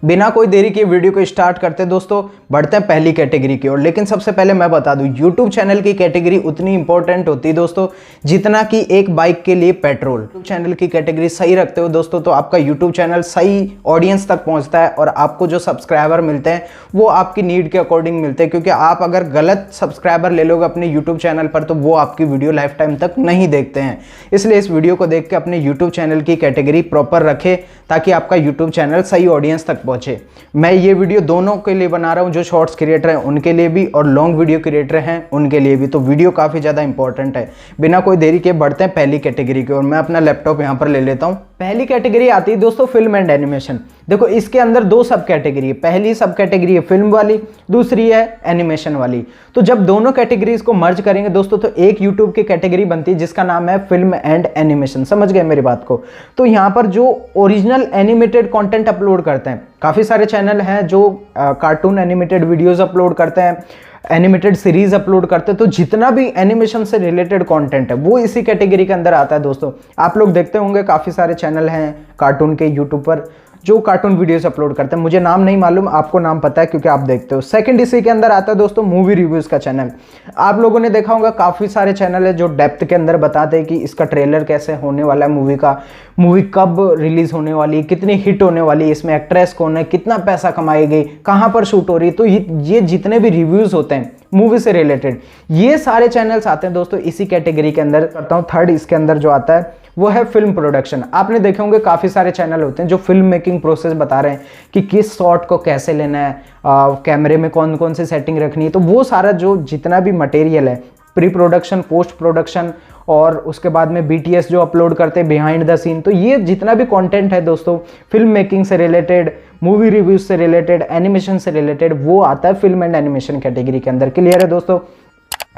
बिना कोई देरी के वीडियो को स्टार्ट करते दोस्तों, बढ़ते हैं पहली कैटेगरी की ओर। लेकिन सबसे पहले मैं बता दूं, YouTube चैनल की कैटेगरी उतनी इंपॉर्टेंट होती है दोस्तों जितना कि एक बाइक के लिए पेट्रोल। YouTube चैनल की कैटेगरी सही रखते हो दोस्तों तो आपका YouTube चैनल सही ऑडियंस तक पहुंचता है और आपको जो सब्सक्राइबर मिलते हैं वो आपकी नीड के अकॉर्डिंग मिलते हैं। क्योंकि आप अगर गलत सब्सक्राइबर ले लोगे अपने YouTube चैनल पर तो वो आपकी वीडियो लाइफ टाइम तक नहीं देखते हैं। इसलिए इस वीडियो को देख के अपने YouTube चैनल की कैटेगरी प्रॉपर रखें ताकि आपका YouTube चैनल सही ऑडियंस तक पहुंचे। मैं ये वीडियो दोनों के लिए बना रहा हूं, जो शॉर्ट्स क्रिएटर हैं उनके लिए भी और लॉन्ग वीडियो क्रिएटर हैं उनके लिए भी। तो वीडियो काफ़ी ज़्यादा इंपॉर्टेंट है। बिना कोई देरी के बढ़ते हैं पहली कैटेगरी की ओर। मैं अपना लैपटॉप यहाँ पर ले लेता हूँ। पहली कैटेगरी आती है दोस्तों फिल्म एंड एनिमेशन। देखो इसके अंदर दो सब कैटेगरी है। पहली सब कैटेगरी है फिल्म वाली, दूसरी है एनिमेशन वाली। तो जब दोनों कैटेगरीज को मर्ज करेंगे दोस्तों तो एक यूट्यूब की कैटेगरी बनती है जिसका नाम है फिल्म एंड एनिमेशन। समझ गए मेरी बात को? तो यहाँ पर जो ओरिजिनल एनिमेटेड कंटेंट अपलोड करते हैं, काफ़ी सारे चैनल हैं जो कार्टून एनिमेटेड वीडियोज़ अपलोड करते हैं, एनिमेटेड सीरीज अपलोड करते हैं। तो जितना भी एनिमेशन से रिलेटेड कंटेंट है वो इसी कैटेगरी के अंदर आता है दोस्तों। आप लोग देखते होंगे काफ़ी सारे चैनल हैं कार्टून के यूट्यूब पर जो कार्टून वीडियोस अपलोड करते हैं। मुझे नाम नहीं मालूम, आपको नाम पता है क्योंकि आप देखते हो। सेकंड इसी के अंदर आता है दोस्तों मूवी रिव्यूज़ का चैनल। आप लोगों ने देखा होगा काफ़ी सारे चैनल है जो डेप्थ के अंदर बताते हैं कि इसका ट्रेलर कैसे होने वाला है मूवी का, मूवी कब रिलीज़ होने वाली है, कितनी हिट होने वाली है, इसमें एक्ट्रेस कौन है, कितना पैसा कमाएगी, कहाँ पर शूट हो रही है। तो ये जितने भी रिव्यूज़ होते हैं मूवी से रिलेटेड ये सारे चैनल्स आते हैं दोस्तों इसी कैटेगरी के अंदर। करता हूँ थर्ड इसके अंदर जो आता है वो है फिल्म प्रोडक्शन। आपने देखे होंगे काफ़ी सारे चैनल होते हैं जो फिल्म मेकिंग प्रोसेस बता रहे हैं कि किस शॉट को कैसे लेना है, कैमरे में कौन कौन सी सेटिंग रखनी है। तो वो सारा जो जितना भी मटेरियल है, प्री प्रोडक्शन, पोस्ट प्रोडक्शन और उसके बाद में BTS जो अपलोड करते हैं बिहाइंड द सीन, तो ये जितना भी कंटेंट है दोस्तों फिल्म मेकिंग से रिलेटेड, मूवी रिव्यूज से रिलेटेड, एनिमेशन से रिलेटेड, वो आता है फिल्म एंड एनिमेशन कैटेगरी के अंदर। क्लियर है दोस्तों?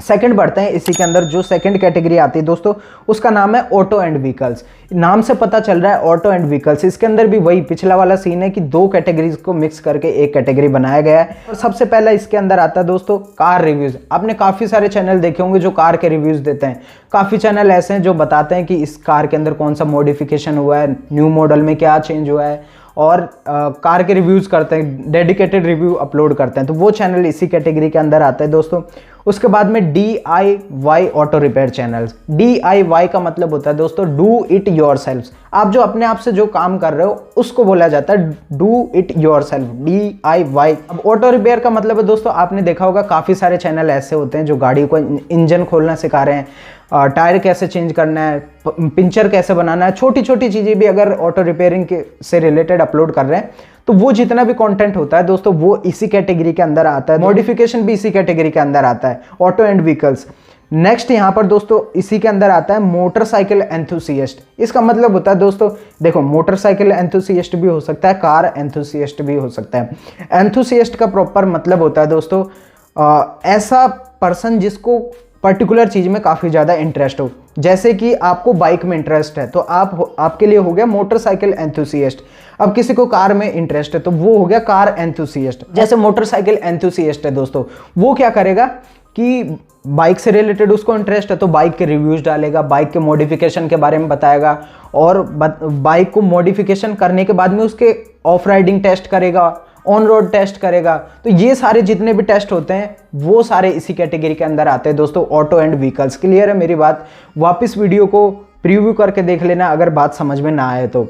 सेकंड बढ़ते हैं इसी के अंदर। जो सेकंड कैटेगरी आती है दोस्तों उसका नाम है ऑटो एंड व्हीकल्स। नाम से पता चल रहा है ऑटो एंड व्हीकल्स। इसके अंदर भी वही पिछला वाला सीन है कि दो कैटेगरीज को मिक्स करके एक कैटेगरी बनाया गया है। और सबसे पहला इसके अंदर आता है दोस्तों कार रिव्यूज। आपने काफ़ी सारे चैनल देखे होंगे जो कार के रिव्यूज देते हैं। काफ़ी चैनल ऐसे हैं जो बताते हैं कि इस कार के अंदर कौन सा मॉडिफिकेशन हुआ है, न्यू मॉडल में क्या चेंज हुआ है, और कार के रिव्यूज़ करते हैं, डेडिकेटेड रिव्यू अपलोड करते हैं। तो वो चैनल इसी कैटेगरी के अंदर आता है दोस्तों। उसके बाद में DIY auto repair channels. DIY का मतलब होता है दोस्तों डू इट योरसेल्फ। आप जो अपने आप से जो काम कर रहे हो उसको बोला जाता है डू इट योरसेल्फ, DIY। अब ऑटो रिपेयर का मतलब है दोस्तों, आपने देखा होगा काफ़ी सारे चैनल ऐसे होते हैं जो गाड़ी को इंजन खोलना सिखा रहे हैं, टायर कैसे चेंज करना है, पंचर कैसे बनाना है, छोटी छोटी चीज़ें भी अगर ऑटो रिपेयरिंग के से रिलेटेड अपलोड कर रहे हैं तो वो जितना भी कंटेंट होता है दोस्तों वो इसी कैटेगरी के अंदर आता है। मॉडिफिकेशन भी इसी कैटेगरी के अंदर आता है, ऑटो एंड व्हीकल्स। नेक्स्ट यहाँ पर दोस्तों इसी के अंदर आता है मोटरसाइकिल एंथुसियस्ट। इसका मतलब होता है दोस्तों, देखो मोटरसाइकिल एंथुसियस्ट भी हो सकता है, कार एंथुसियस्ट भी हो सकता है। एंथुसियस्ट का प्रॉपर मतलब होता है दोस्तों ऐसा पर्सन जिसको पर्टिकुलर चीज़ में काफ़ी ज़्यादा इंटरेस्ट हो। जैसे कि आपको बाइक में इंटरेस्ट है तो आपके लिए हो गया मोटरसाइकिल एंथुसियस्ट। अब किसी को कार में इंटरेस्ट है तो वो हो गया कार एंथुसियस्ट। जैसे मोटरसाइकिल एंथुसियस्ट है दोस्तों, वो क्या करेगा कि बाइक से रिलेटेड उसको इंटरेस्ट है तो बाइक के रिव्यूज़ डालेगा, बाइक के मॉडिफिकेशन के बारे में बताएगा और बाइक को मॉडिफिकेशन करने के बाद में उसके ऑफ राइडिंग टेस्ट करेगा, ऑन रोड टेस्ट करेगा। तो ये सारे जितने भी टेस्ट होते हैं वो सारे इसी कैटेगरी के अंदर आते हैं दोस्तों, ऑटो एंड व्हीकल्स। क्लियर है मेरी बात? वापस वीडियो को प्रीव्यू करके देख लेना अगर बात समझ में ना आए तो,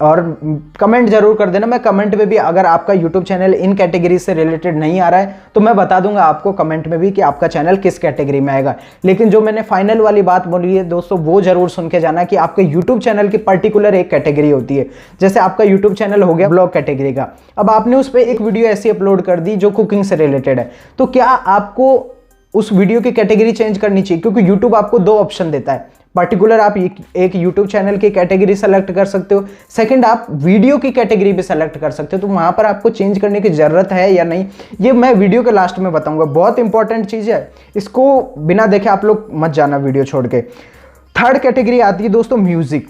और कमेंट जरूर कर देना। मैं कमेंट में भी अगर आपका यूट्यूब चैनल इन कैटेगरी से रिलेटेड नहीं आ रहा है तो मैं बता दूंगा आपको कमेंट में भी कि आपका चैनल किस कैटेगरी में आएगा। लेकिन जो मैंने फाइनल वाली बात बोली है दोस्तों वो जरूर सुन के जाना कि आपके यूट्यूब चैनल की पर्टिकुलर एक कैटेगरी होती है। जैसे आपका यूट्यूब चैनल हो गया ब्लॉग कैटेगरी का, अब आपने उस पर एक वीडियो ऐसी अपलोड कर दी जो कुकिंग से रिलेटेड है, तो क्या आपको उस वीडियो की कैटेगरी चेंज करनी चाहिए? क्योंकि यूट्यूब आपको दो ऑप्शन देता है। पर्टिकुलर आप एक यूट्यूब चैनल की कैटेगरी सेलेक्ट कर सकते हो, सेकंड आप वीडियो की कैटेगरी भी सेलेक्ट कर सकते हो। तो वहां पर आपको चेंज करने की जरूरत है या नहीं, ये मैं वीडियो के लास्ट में बताऊंगा। बहुत इंपॉर्टेंट चीज है, इसको बिना देखे आप लोग मत जाना वीडियो छोड़ के। थर्ड कैटेगरी आती है दोस्तों म्यूजिक।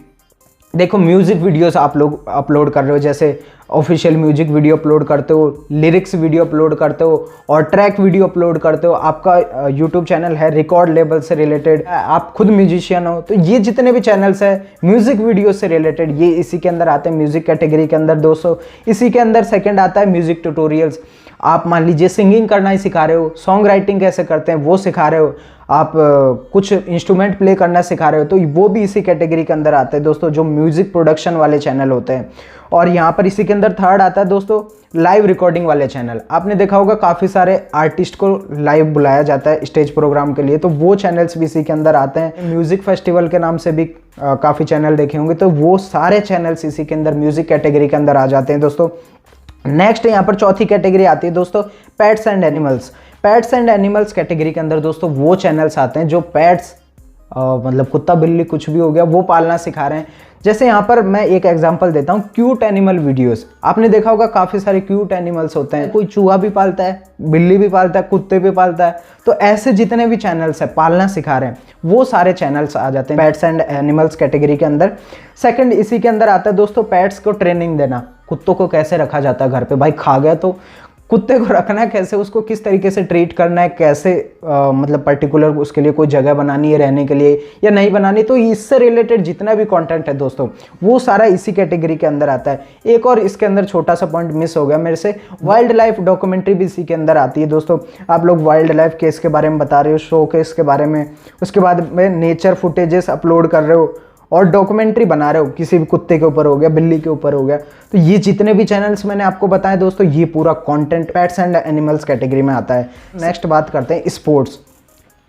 देखो म्यूजिक वीडियोस आप लोग अपलोड कर रहे हो, जैसे ऑफिशियल म्यूजिक वीडियो अपलोड करते हो, लिरिक्स वीडियो अपलोड करते हो और ट्रैक वीडियो अपलोड करते हो, आपका यूट्यूब चैनल है रिकॉर्ड लेबल से रिलेटेड, आप खुद म्यूजिशियन हो, तो ये जितने भी चैनल्स हैं म्यूजिक वीडियो से रिलेटेड ये इसी के अंदर आते हैं, म्यूजिक कैटेगरी के अंदर दोस्तों। इसी के अंदर सेकंड आता है म्यूजिक ट्यूटोरियल्स। आप मान लीजिए सिंगिंग करना ही सिखा रहे हो, सॉन्ग राइटिंग कैसे करते हैं वो सिखा रहे हो, आप कुछ इंस्ट्रूमेंट प्ले करना सिखा रहे हो, तो वो भी इसी कैटेगरी के अंदर आते हैं दोस्तों, जो म्यूजिक प्रोडक्शन वाले चैनल होते हैं। और यहाँ पर इसी के अंदर थर्ड आता है दोस्तों लाइव रिकॉर्डिंग वाले चैनल। आपने देखा होगा काफ़ी सारे आर्टिस्ट को लाइव बुलाया जाता है स्टेज प्रोग्राम के लिए, तो वो चैनल्स भी इसी के अंदर आते हैं। म्यूजिक फेस्टिवल के नाम से भी काफ़ी चैनल देखे होंगे, तो वो सारे चैनल्स इसी के अंदर म्यूजिक कैटेगरी के अंदर आ जाते हैं दोस्तों। नेक्स्ट यहाँ पर चौथी कैटेगरी आती है दोस्तों pets and animals. Pets and animals category के अंदर दोस्तों वो चैनल्स आते हैं जो पेट्स मतलब कुत्ता बिल्ली कुछ भी हो गया वो पालना सिखा रहे हैं। जैसे यहाँ पर मैं एक एग्जांपल देता हूँ, क्यूट एनिमल वीडियोस। आपने देखा होगा काफ़ी सारे क्यूट एनिमल्स होते हैं, कोई चूहा भी पालता है, बिल्ली भी पालता है, कुत्ते भी पालता है, तो ऐसे जितने भी चैनल्स हैं पालना सिखा रहे हैं वो सारे चैनल्स आ जाते हैं पेट्स एंड एनिमल्स कैटेगरी के अंदर। सेकंड इसी के अंदर आता है दोस्तों पेट्स को ट्रेनिंग देना। कुत्तों को कैसे रखा जाता है घर पे, भाई खा गया तो कुत्ते को रखना है कैसे, उसको किस तरीके से ट्रीट करना है, कैसे मतलब पर्टिकुलर उसके लिए कोई जगह बनानी है रहने के लिए या नहीं बनानी, तो इससे रिलेटेड जितना भी कंटेंट है दोस्तों वो सारा इसी कैटेगरी के अंदर आता है। एक और इसके अंदर छोटा सा पॉइंट मिस हो गया मेरे से, वाइल्ड लाइफ डॉक्यूमेंट्री भी इसी के अंदर आती है दोस्तों। आप लोग वाइल्ड लाइफ केस के बारे में बता रहे हो, शो केस के बारे में, उसके बाद में नेचर फुटेजेस अपलोड कर रहे हो और डॉक्यूमेंट्री बना रहे हो, किसी भी कुत्ते के ऊपर हो गया, बिल्ली के ऊपर हो गया, तो ये जितने भी चैनल्स मैंने आपको बताए दोस्तों ये पूरा content pets and animals category में आता है। नेक्स्ट बात करते हैं स्पोर्ट्स।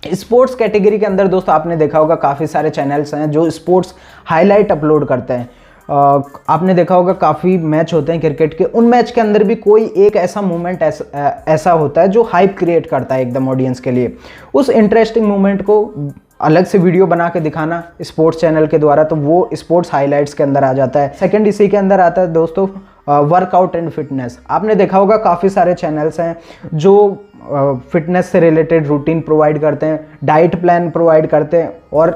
स्पोर्ट्स कैटेगरी के अंदर दोस्तों आपने देखा होगा काफ़ी सारे चैनल्स हैं जो स्पोर्ट्स हाईलाइट अपलोड करते हैं। आपने देखा होगा काफ़ी मैच होते हैं क्रिकेट के, उन मैच के अंदर भी कोई एक ऐसा मोमेंट ऐसा होता है जो हाइप क्रिएट करता है एकदम ऑडियंस के लिए। उस इंटरेस्टिंग मोमेंट को अलग से वीडियो बना के दिखाना स्पोर्ट्स चैनल के द्वारा, तो वो स्पोर्ट्स हाइलाइट्स के अंदर आ जाता है। सेकंड इसी के अंदर आता है दोस्तों वर्कआउट एंड फिटनेस। आपने देखा होगा काफ़ी सारे चैनल्स हैं जो फिटनेस से रिलेटेड रूटीन प्रोवाइड करते हैं, डाइट प्लान प्रोवाइड करते हैं और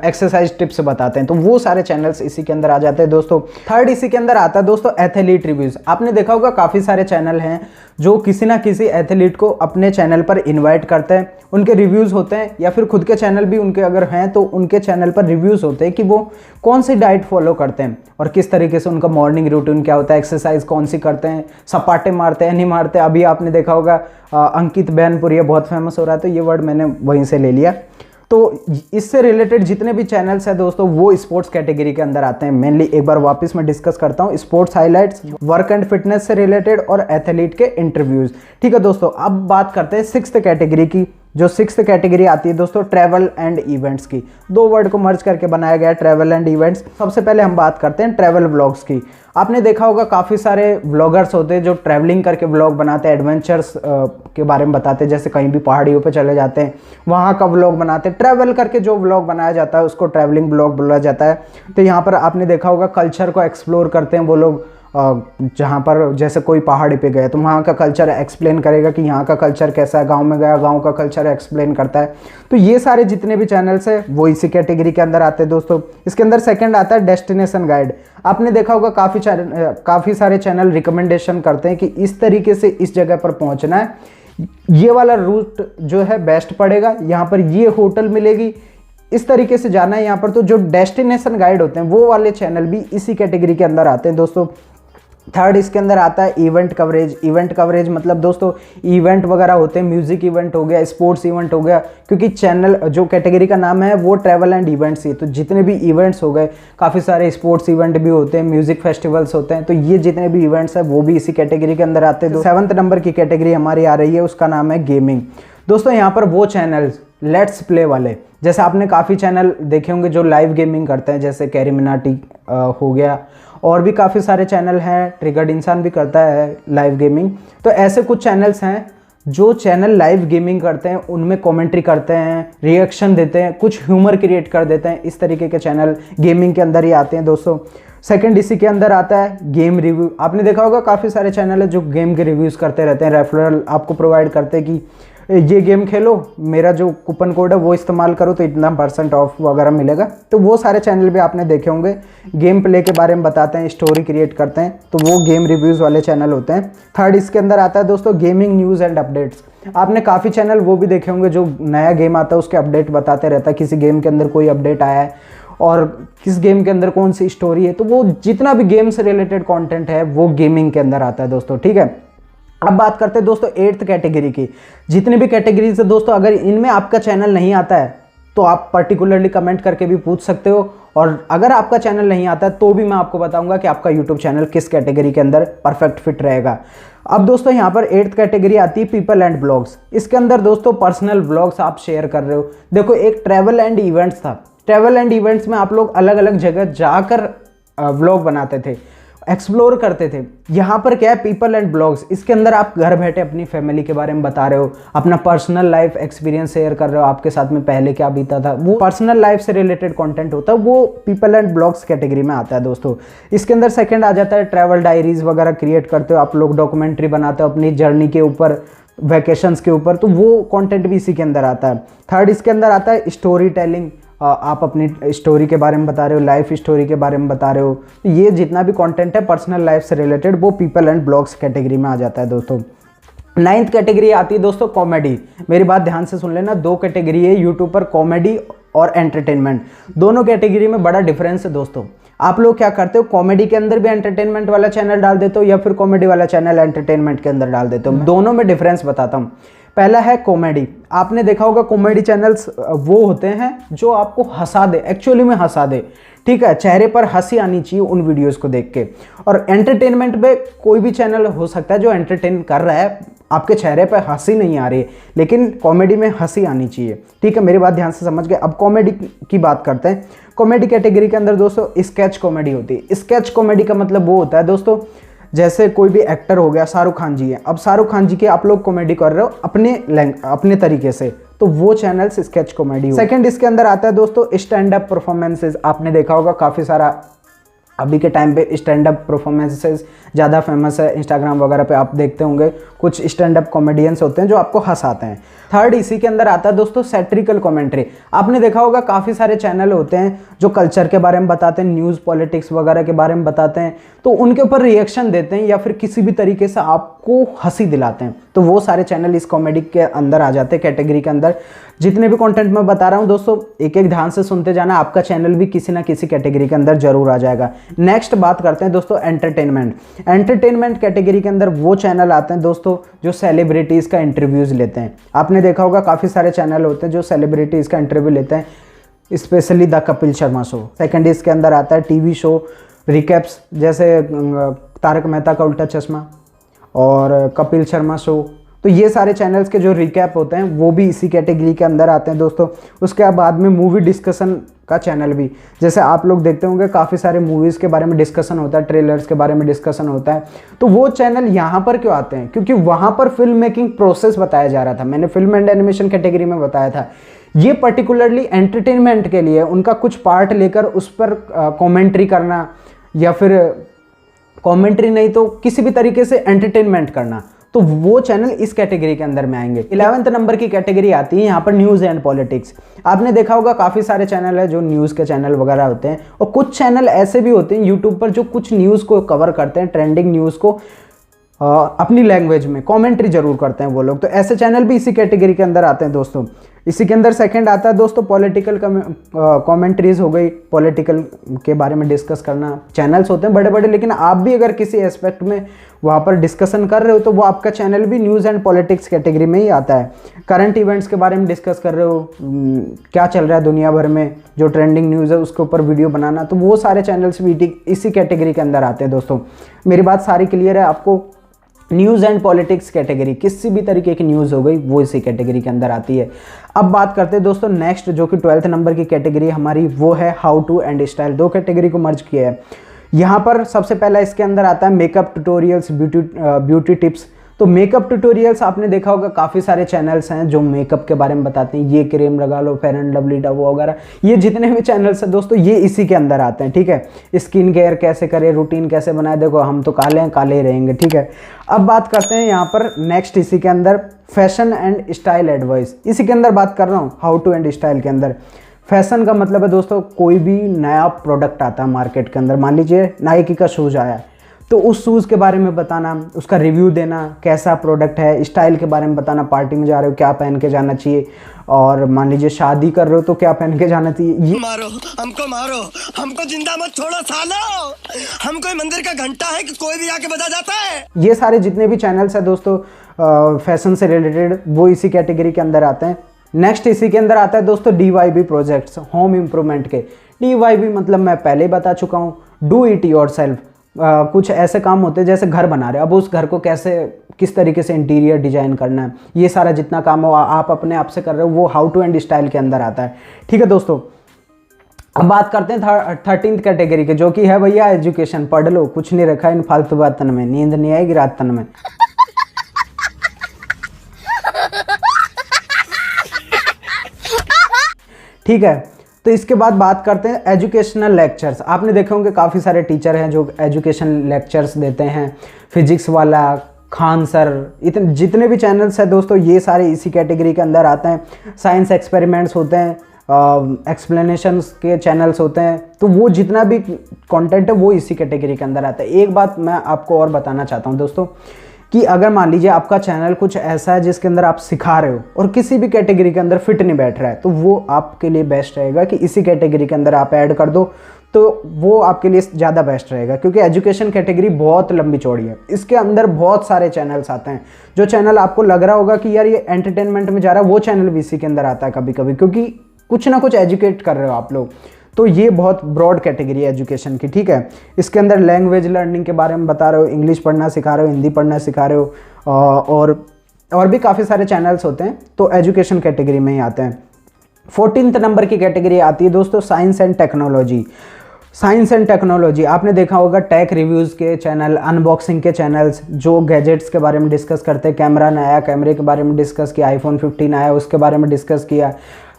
एक्सरसाइज टिप्स बताते हैं, तो वो सारे चैनल्स इसी के अंदर आ जाते हैं दोस्तों। थर्ड इसी के अंदर आता है दोस्तों एथलीट रिव्यूज़। आपने देखा होगा काफ़ी सारे चैनल हैं जो किसी ना किसी एथलीट को अपने चैनल पर इन्वाइट करते हैं, उनके रिव्यूज़ होते हैं, या फिर खुद के चैनल भी उनके अगर हैं तो उनके चैनल पर रिव्यूज़ होते हैं कि वो कौन सी डाइट फॉलो करते हैं और किस तरीके से उनका मॉर्निंग रूटीन क्या होता है, एक्सरसाइज कौन सी करते हैं, सपाटे मारते हैं नहीं मारते। अभी आपने देखा होगा अंकित बैनपुरिया बहुत फेमस हो रहा है, तो ये वर्ड मैंने वहीं से ले लिया। तो इससे रिलेटेड जितने भी चैनल्स हैं दोस्तों वो स्पोर्ट्स कैटेगरी के अंदर आते हैं। मेनली एक बार वापस मैं डिस्कस करता हूँ sports highlights, work and fitness से रिलेटेड और एथलीट के इंटरव्यूज। ठीक है दोस्तों, अब बात करते हैं सिक्स्थ कैटेगरी की। जो सिक्स्थ कैटेगरी आती है दोस्तों ट्रैवल एंड इवेंट्स की। दो वर्ड को मर्ज करके बनाया गया है ट्रैवल एंड इवेंट्स। सबसे पहले हम बात करते हैं ट्रैवल व्लॉग्स की। आपने देखा होगा काफ़ी सारे व्लॉगर्स होते हैं जो ट्रैवलिंग करके व्लॉग बनाते हैं, एडवेंचर्स के बारे में बताते हैं, जैसे कहीं भी पहाड़ियों पे चले जाते हैं वहाँ का व्लॉग बनाते हैं। ट्रैवल करके जो व्लॉग बनाया जाता है उसको ट्रैवलिंग व्लॉग बोला जाता है। तो यहाँ पर आपने देखा होगा कल्चर को एक्सप्लोर करते हैं वो लोग, जहाँ पर जैसे कोई पहाड़ी पे गए तो वहाँ का कल्चर एक्सप्लेन करेगा कि यहाँ का कल्चर कैसा है, गांव में गया गांव का कल्चर एक्सप्लेन करता है। तो ये सारे जितने भी चैनल्स हैं वो इसी कैटेगरी के अंदर आते हैं दोस्तों। इसके अंदर सेकंड आता है डेस्टिनेशन गाइड। आपने देखा होगा काफ़ी सारे चैनल रिकमेंडेशन करते हैं कि इस तरीके से इस जगह पर पहुँचना है, ये वाला रूट जो है बेस्ट पड़ेगा, यहाँ पर ये होटल मिलेगी, इस तरीके से जाना है यहाँ पर। तो जो डेस्टिनेशन गाइड होते हैं वो वाले चैनल भी इसी कैटेगरी के अंदर आते हैं दोस्तों। थर्ड इसके अंदर आता है इवेंट कवरेज। इवेंट कवरेज मतलब दोस्तों इवेंट वगैरह होते हैं, म्यूजिक इवेंट हो गया, स्पोर्ट्स इवेंट हो गया, क्योंकि चैनल जो कैटेगरी का नाम है वो ट्रैवल एंड इवेंट्स ही, तो जितने भी इवेंट्स हो गए, काफ़ी सारे स्पोर्ट्स इवेंट भी होते हैं, म्यूजिक फेस्टिवल्स होते हैं, तो ये जितने भी इवेंट्स हैं वो भी इसी कैटेगरी के अंदर आते हैं। 7th नंबर की कैटेगरी हमारी आ रही है, उसका नाम है गेमिंग। दोस्तों यहाँ पर वो चैनल्स लेट्स प्ले वाले, जैसे आपने काफ़ी चैनल देखे होंगे जो लाइव गेमिंग करते हैं, जैसे कैरी मिनाटी हो गया, और भी काफ़ी सारे चैनल हैं, ट्रिगर्ड इंसान भी करता है लाइव गेमिंग। तो ऐसे कुछ चैनल्स हैं जो चैनल लाइव गेमिंग करते हैं, उनमें कमेंट्री करते हैं, रिएक्शन देते हैं, कुछ ह्यूमर क्रिएट कर देते हैं, इस तरीके के चैनल गेमिंग के अंदर ही आते हैं दोस्तों। सेकंड इसी के अंदर आता है गेम रिव्यू। आपने देखा होगा काफ़ी सारे चैनल है जो गेम के रिव्यूज़ करते रहते हैं, रेफरल आपको प्रोवाइड करते हैं कि ये गेम खेलो, मेरा जो कूपन कोड है वो इस्तेमाल करो तो इतना % ऑफ वगैरह मिलेगा। तो वो सारे चैनल भी आपने देखे होंगे। गेम प्ले के बारे में बताते हैं, स्टोरी क्रिएट करते हैं, तो वो गेम रिव्यूज़ वाले चैनल होते हैं। थर्ड इसके अंदर आता है दोस्तों गेमिंग न्यूज़ एंड अपडेट्स। आपने काफ़ी चैनल वो भी देखे होंगे जो नया गेम आता है उसके अपडेट बताते रहता है, किसी गेम के अंदर कोई अपडेट आया है और किस गेम के अंदर कौन सी स्टोरी है। तो वो जितना भी गेम से रिलेटेड कंटेंट है वो गेमिंग के अंदर आता है दोस्तों, ठीक है। अब बात करते हैं दोस्तों 8th कैटेगरी की। जितनी भी कैटेगरीज है दोस्तों, अगर इनमें आपका चैनल नहीं आता है तो आप पर्टिकुलरली कमेंट करके भी पूछ सकते हो, और अगर आपका चैनल नहीं आता है तो भी मैं आपको बताऊंगा कि आपका यूट्यूब चैनल किस कैटेगरी के अंदर परफेक्ट फिट रहेगा। अब दोस्तों यहाँ पर 8th कैटेगरी आती है पीपल एंड ब्लॉग्स। इसके अंदर दोस्तों पर्सनल ब्लॉग्स आप शेयर कर रहे हो। देखो, एक ट्रैवल एंड इवेंट्स था। ट्रैवल एंड इवेंट्स में आप लोग अलग अलग जगह जाकर व्लॉग बनाते थे, एक्सप्लोर करते थे। यहाँ पर क्या है, पीपल एंड ब्लॉग्स, इसके अंदर आप घर बैठे अपनी फैमिली के बारे में बता रहे हो, अपना पर्सनल लाइफ एक्सपीरियंस शेयर कर रहे हो, आपके साथ में पहले क्या बीता था, वो पर्सनल लाइफ से रिलेटेड कंटेंट होता है, वो पीपल एंड ब्लॉग्स कैटेगरी में आता है दोस्तों। इसके अंदर सेकंड आ जाता है ट्रैवल डायरीज वगैरह क्रिएट करते हो, आप लोग डॉक्यूमेंट्री बनाते हो अपनी जर्नी के ऊपर, वैकेशंस के ऊपर, तो वो कंटेंट भी इसी के अंदर आता है। थर्ड इसके अंदर आता है स्टोरी टेलिंग। आप अपनी स्टोरी के बारे में बता रहे हो, लाइफ स्टोरी के बारे में बता रहे हो। तो ये जितना भी कंटेंट है पर्सनल लाइफ से रिलेटेड वो पीपल एंड ब्लॉग्स कैटेगरी में आ जाता है दोस्तों। 9th कैटेगरी आती है दोस्तों कॉमेडी। मेरी बात ध्यान से सुन लेना, 2 कैटेगरी है यूट्यूब पर, कॉमेडी और एंटरटेनमेंट। दोनों कैटेगरी में बड़ा डिफरेंस है दोस्तों। आप लोग क्या करते हो, कॉमेडी के अंदर भी एंटरटेनमेंट वाला चैनल डाल देते हो या फिर कॉमेडी वाला चैनल एंटरटेनमेंट के अंदर डाल देते हो। दोनों में डिफरेंस बताता हूँ। पहला है कॉमेडी। आपने देखा होगा कॉमेडी चैनल्स वो होते हैं जो आपको हंसा दे, एक्चुअली में हंसा दे, ठीक है, चेहरे पर हंसी आनी चाहिए उन वीडियोस को देख के। और एंटरटेनमेंट पे कोई भी चैनल हो सकता है जो एंटरटेन कर रहा है, आपके चेहरे पर हंसी नहीं आ रही है, लेकिन कॉमेडी में हंसी आनी चाहिए, ठीक है। मेरी बात ध्यान से समझ गए। अब कॉमेडी की बात करते हैं। कॉमेडी कैटेगरी के अंदर दोस्तों स्केच कॉमेडी होती है। स्केच कॉमेडी का मतलब वो होता है दोस्तों, जैसे कोई भी एक्टर हो गया, शाहरुख खान जी है, अब शाहरुख खान जी की आप लोग कॉमेडी कर रहे हो अपने तरीके से, तो वो चैनल स्केच कॉमेडी। सेकंड इसके अंदर आता है दोस्तों स्टैंड अप परफॉर्मेंसेज। आपने देखा होगा काफ़ी सारा अभी के टाइम पे स्टैंड अप परफॉर्मेंसेज ज़्यादा फेमस है, इंस्टाग्राम वगैरह पे आप देखते होंगे, कुछ स्टैंड अप कॉमेडियंस होते हैं जो आपको हंसाते हैं। थर्ड इसी के अंदर आता है दोस्तों सैटिरिकल कमेंट्री। आपने देखा होगा काफ़ी सारे चैनल होते हैं जो कल्चर के बारे में बताते हैं, न्यूज़ पॉलिटिक्स वगैरह के बारे में बताते हैं, तो उनके ऊपर रिएक्शन देते हैं या फिर किसी भी तरीके से आपको हंसी दिलाते हैं, तो वो सारे चैनल इस कॉमेडी के अंदर आ जाते हैं, कैटेगरी के अंदर। जितने भी कंटेंट मैं बता रहा हूं दोस्तों, एक एक ध्यान से सुनते जाना, आपका चैनल भी किसी ना किसी कैटेगरी के अंदर जरूर आ जाएगा। नेक्स्ट बात करते हैं दोस्तों एंटरटेनमेंट। एंटरटेनमेंट कैटेगरी के अंदर वो चैनल आते हैं दोस्तों जो सेलिब्रिटीज़ का इंटरव्यूज़ लेते हैं। आपने देखा होगा काफ़ी सारे चैनल होते हैं जो सेलिब्रिटीज़ का इंटरव्यू लेते हैं, specially the Kapil Sharma show. Second इसके अंदर आता है टीवी शो रिकैप्स, जैसे तारक मेहता का उल्टा चश्मा और कपिल शर्मा शो, तो ये सारे चैनल्स के जो रिकैप होते हैं वो भी इसी कैटेगरी के अंदर आते हैं दोस्तों। उसके बाद में मूवी डिस्कशन का चैनल भी, जैसे आप लोग देखते होंगे काफ़ी सारे मूवीज़ के बारे में डिस्कशन होता है, ट्रेलर्स के बारे में डिस्कशन होता है, तो वो चैनल यहाँ पर क्यों आते हैं, क्योंकि वहाँ पर फिल्म मेकिंग प्रोसेस बताया जा रहा था। मैंने फिल्म एंड एनिमेशन कैटेगरी में बताया था, ये पर्टिकुलरली एंटरटेनमेंट के लिए उनका कुछ पार्ट लेकर उस पर कॉमेंट्री करना, या फिर कॉमेंट्री नहीं तो किसी भी तरीके से एंटरटेनमेंट करना, तो वो चैनल इस कैटेगरी के अंदर में आएंगे। 11th नंबर की कैटेगरी आती है यहाँ पर न्यूज़ एंड पॉलिटिक्स। आपने देखा होगा काफ़ी सारे चैनल है जो न्यूज़ के चैनल वगैरह होते हैं, और कुछ चैनल ऐसे भी होते हैं यूट्यूब पर जो कुछ न्यूज़ को कवर करते हैं, ट्रेंडिंग न्यूज़ को अपनी लैंग्वेज में कमेंट्री जरूर करते हैं वो लोग, तो ऐसे चैनल भी इसी कैटेगरी के अंदर आते हैं दोस्तों। इसी के अंदर सेकंड आता है दोस्तों पॉलिटिकल कमेंट्रीज हो गई, पॉलिटिकल के बारे में डिस्कस करना। चैनल्स होते हैं बड़े बड़े, लेकिन आप भी अगर किसी एस्पेक्ट में वहाँ पर डिस्कशन कर रहे हो तो वो आपका चैनल भी न्यूज़ एंड पॉलिटिक्स कैटेगरी में ही आता है। करंट इवेंट्स के बारे में डिस्कस कर रहे हो, क्या चल रहा है दुनिया भर में, जो ट्रेंडिंग न्यूज़ है उसके ऊपर वीडियो बनाना, तो वो सारे चैनल्स भी इसी कैटेगरी के अंदर आते हैं दोस्तों। मेरी बात सारी क्लियर है आपको? न्यूज़ एंड पॉलिटिक्स कैटेगरी, किसी भी तरीके की न्यूज़ हो गई वो इसी कैटेगरी के अंदर आती है। अब बात करते हैं दोस्तों नेक्स्ट, जो कि 12th नंबर की कैटेगरी हमारी, वो है how to and style. 2 category को मर्ज किया है यहाँ पर। सबसे पहला इसके अंदर आता है मेकअप ट्यूटोरियल्स, ब्यूटी टिप्स। तो मेकअप ट्यूटोरियल्स आपने देखा होगा, काफ़ी सारे चैनल्स हैं जो मेकअप के बारे में बताते हैं, ये क्रीम लगा लो, फेयर एंड लवली डव वगैरह, ये जितने भी चैनल्स हैं दोस्तों ये इसी के अंदर आते हैं, ठीक है। स्किन केयर कैसे करें, रूटीन कैसे बनाए, देखो हम तो काले हैं, काले ही रहेंगे, ठीक है। अब बात करते हैं यहाँ पर नेक्स्ट, इसी के अंदर फैशन एंड स्टाइल एडवाइस, इसी के अंदर बात कर रहा हूँ, हाउ टू एंड स्टाइल के अंदर। फैशन का मतलब है दोस्तों कोई भी नया प्रोडक्ट आता है मार्केट के अंदर, मान लीजिए नाइकी का शूज़ आया, तो उस शूज़ के बारे में बताना, उसका रिव्यू देना, कैसा प्रोडक्ट है। स्टाइल के बारे में बताना, पार्टी में जा रहे हो क्या पहन के जाना चाहिए, और मान लीजिए शादी कर रहे हो तो क्या पहन के जाना चाहिए। ये मारो हमको जिंदा मत छोड़ो सालो, हम कोई मंदिर का घंटा है कि कोई भी आके बजा जाता है। ये सारे जितने भी चैनल्स हैं दोस्तों फैशन से रिलेटेड, वो इसी कैटेगरी के अंदर आते हैं। नेक्स्ट इसी के अंदर आता है दोस्तों DIY प्रोजेक्ट्स, होम इम्प्रूवमेंट के। DIY मतलब मैं पहले ही बता चुका हूँ, डू इट योर सेल्फ। कुछ ऐसे काम होते हैं जैसे घर बना रहे, अब उस घर को कैसे किस तरीके से इंटीरियर डिजाइन करना है, ये सारा जितना काम हो आप अपने आप से कर रहे हो, वो हाउ टू एंड स्टाइल के अंदर आता है, ठीक है दोस्तों। अब बात करते हैं 13th कैटेगरी के, जो कि है भैया एजुकेशन। पढ़ लो, कुछ नहीं रखा इन फालतू बातन में, नींद नहीं आएगी रात तन में। ठीक है, तो इसके बाद बात करते हैं एजुकेशनल लेक्चर्स। आपने देखे होंगे काफ़ी सारे टीचर हैं जो एजुकेशन लेक्चर्स देते हैं, फिजिक्स वाला, खान सर, इतने जितने भी चैनल्स हैं दोस्तों ये सारे इसी कैटेगरी के अंदर आते हैं। साइंस एक्सपेरिमेंट्स होते हैं, एक्सप्लेनेशंस के चैनल्स होते हैं, तो वो जितना भी कंटेंट है वो इसी कैटेगरी के अंदर आता है। एक बात मैं आपको और बताना चाहता हूँ दोस्तों, कि अगर मान लीजिए आपका चैनल कुछ ऐसा है जिसके अंदर आप सिखा रहे हो और किसी भी कैटेगरी के अंदर फिट नहीं बैठ रहा है, तो वो आपके लिए बेस्ट रहेगा कि इसी कैटेगरी के अंदर आप ऐड कर दो, तो वो आपके लिए ज़्यादा बेस्ट रहेगा। क्योंकि एजुकेशन कैटेगरी बहुत लंबी चौड़ी है, इसके अंदर बहुत सारे चैनल्स आते हैं। जो चैनल आपको लग रहा होगा कि यार ये एंटरटेनमेंट में जा रहा है, वो चैनल भी इसी के अंदर आता है कभी कभी, क्योंकि कुछ ना कुछ एजुकेट कर रहे हो आप लोग। तो ये बहुत ब्रॉड कैटेगरी है एजुकेशन की, ठीक है। इसके अंदर लैंग्वेज लर्निंग के बारे में बता रहे हो, इंग्लिश पढ़ना सिखा रहे हो, हिंदी पढ़ना सिखा रहे हो, और भी काफ़ी सारे चैनल्स होते हैं, तो एजुकेशन कैटेगरी में ही आते हैं। 14th नंबर की कैटेगरी आती है दोस्तों science and technology. Science and technology आपने देखा होगा, टेक रिव्यूज़ के चैनल, अनबॉक्सिंग के चैनल्स जो गैजेट्स के बारे में डिस्कस करते हैं, कैमरा नया, कैमरे के बारे में डिस्कस किया, iPhone 15 आया उसके बारे में डिस्कस किया।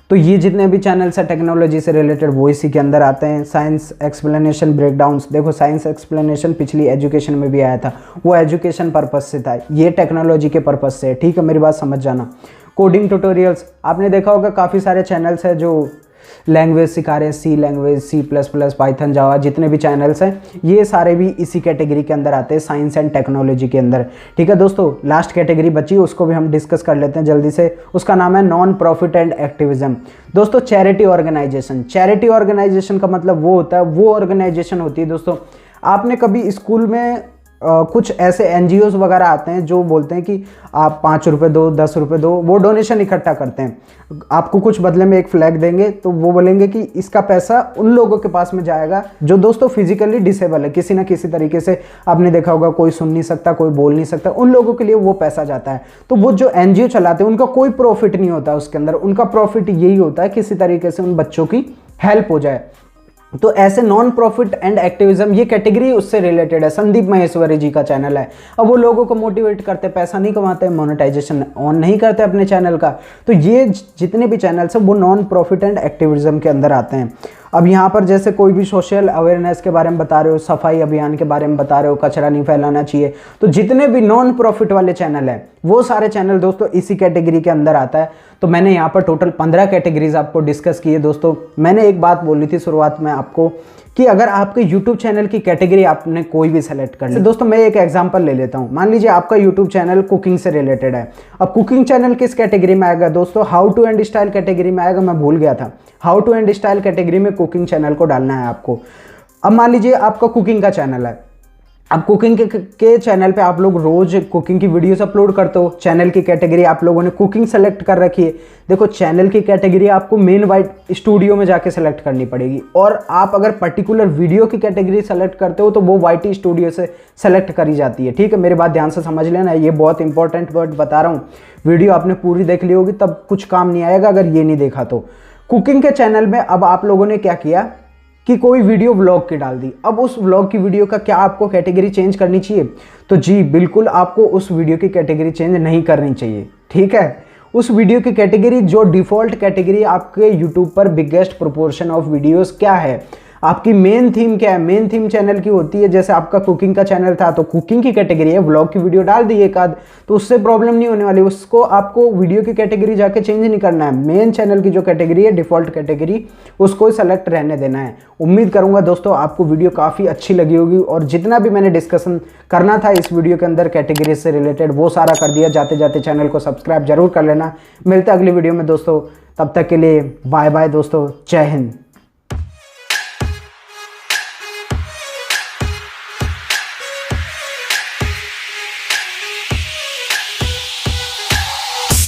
तो ये जितने भी चैनल्स हैं टेक्नोलॉजी से रिलेटेड वो इसी के अंदर आते हैं। साइंस एक्सप्लेनेशन ब्रेकडाउन्स, देखो साइंस एक्सप्लेनेशन पिछली एजुकेशन में भी आया था, वो एजुकेशन पर्पस से था, ये टेक्नोलॉजी के पर्पस से है, ठीक है, मेरी बात समझ जाना। कोडिंग ट्यूटोरियल्स आपने देखा होगा, काफ़ी सारे चैनल्स हैं जो लैंग्वेज सिखा रहे हैं, सी लैंग्वेज, C++, पाइथन, जावा, जितने भी चैनल्स हैं ये सारे भी इसी कैटेगरी के अंदर आते हैं, साइंस एंड टेक्नोलॉजी के अंदर, ठीक है दोस्तों। लास्ट कैटेगरी बची, उसको भी हम डिस्कस कर लेते हैं जल्दी से, उसका नाम है नॉन प्रॉफिट एंड एक्टिविज्म। दोस्तों चैरिटी ऑर्गेनाइजेशन, चैरिटी ऑर्गेनाइजेशन का मतलब वो होता है, वो ऑर्गेनाइजेशन होती है दोस्तों, आपने कभी स्कूल में कुछ ऐसे NGOs वगैरह आते हैं जो बोलते हैं कि आप 5 रुपये दो, 10 रुपये दो, वो डोनेशन इकट्ठा करते हैं, आपको कुछ बदले में एक फ्लैग देंगे, तो वो बोलेंगे कि इसका पैसा उन लोगों के पास में जाएगा जो दोस्तों फिजिकली डिसेबल है, किसी ना किसी तरीके से। आपने देखा होगा कोई सुन नहीं सकता, कोई बोल नहीं सकता, उन लोगों के लिए वो पैसा जाता है। तो वो जो NGO चलाते हैं उनका कोई प्रॉफिट नहीं होता उसके अंदर, उनका प्रॉफिट यही होता है किसी तरीके से उन बच्चों की हेल्प हो जाए। तो ऐसे नॉन प्रॉफिट एंड एक्टिविज्म ये कैटेगरी उससे रिलेटेड है। संदीप महेश्वरी जी का चैनल है, अब वो लोगों को मोटिवेट करते, पैसा नहीं कमाते, मोनेटाइजेशन ऑन नहीं करते अपने चैनल का। तो ये जितने भी चैनल्स हैं वो नॉन प्रॉफिट एंड एक्टिविज्म के अंदर आते हैं। अब यहाँ पर जैसे कोई भी सोशल अवेयरनेस के बारे में बता रहे हो, सफाई अभियान के बारे में बता रहे हो, कचरा नहीं फैलाना चाहिए, तो जितने भी नॉन प्रॉफिट वाले चैनल हैं वो सारे चैनल दोस्तों इसी कैटेगरी के अंदर आता है। तो मैंने यहाँ पर टोटल 15 कैटेगरीज आपको डिस्कस की है दोस्तों। मैंने एक बात बोली थी शुरुआत में आपको कि अगर आपके YouTube चैनल की कैटेगरी आपने कोई भी सेलेक्ट कर ली, दोस्तों मैं एक एग्जांपल ले लेता हूँ। मान लीजिए आपका YouTube चैनल कुकिंग से रिलेटेड है, अब कुकिंग चैनल किस कैटेगरी में आएगा दोस्तों? How to and style category में आएगा, मैं भूल गया था। How to and style category में कुकिंग चैनल को डालना है आपको। अब मान लीजिए आपका कुकिंग का चैनल है, अब कुकिंग के चैनल पे आप लोग रोज कुकिंग की वीडियोस अपलोड करते हो, चैनल की कैटेगरी आप लोगों ने कुकिंग सेलेक्ट कर रखी है। देखो चैनल की कैटेगरी आपको मेन वाइट स्टूडियो में जाके सेलेक्ट करनी पड़ेगी, और आप अगर पर्टिकुलर वीडियो की कैटेगरी सेलेक्ट करते हो तो वो वाईटी स्टूडियो से सेलेक्ट करी जाती है। ठीक है, मेरी बात ध्यान से समझ लेना, ये बहुत इंपॉर्टेंट वर्ड बता रहा हूँ। वीडियो आपने पूरी देख ली होगी तब कुछ काम नहीं आएगा अगर ये नहीं देखा तो। कुकिंग के चैनल में अब आप लोगों ने क्या किया कि कोई वीडियो व्लॉग की डाल दी, अब उस व्लॉग की वीडियो का क्या आपको कैटेगरी चेंज करनी चाहिए? तो जी बिल्कुल आपको उस वीडियो की कैटेगरी चेंज नहीं करनी चाहिए, ठीक है। उस वीडियो की कैटेगरी जो डिफ़ॉल्ट कैटेगरी आपके यूट्यूब पर बिगेस्ट प्रोपोर्शन ऑफ वीडियोस क्या है, आपकी मेन थीम क्या है? मेन थीम चैनल की होती है, जैसे आपका कुकिंग का चैनल था तो कुकिंग की कैटेगरी है, व्लॉग की वीडियो डाल दी एक आध, तो उससे प्रॉब्लम नहीं होने वाली, उसको आपको वीडियो की कैटेगरी जाके चेंज नहीं करना है। मेन चैनल की जो कैटेगरी है डिफ़ॉल्ट कैटेगरी, उसको सेलेक्ट रहने देना है। उम्मीद करूंगा दोस्तों आपको वीडियो काफ़ी अच्छी लगी होगी, और जितना भी मैंने डिस्कशन करना था इस वीडियो के अंदर कैटेगरी से रिलेटेड वो सारा कर दिया। जाते जाते चैनल को सब्सक्राइब जरूर कर लेना। मिलते हैं अगली वीडियो में दोस्तों, तब तक के लिए बाय बाय दोस्तों, जय हिंद।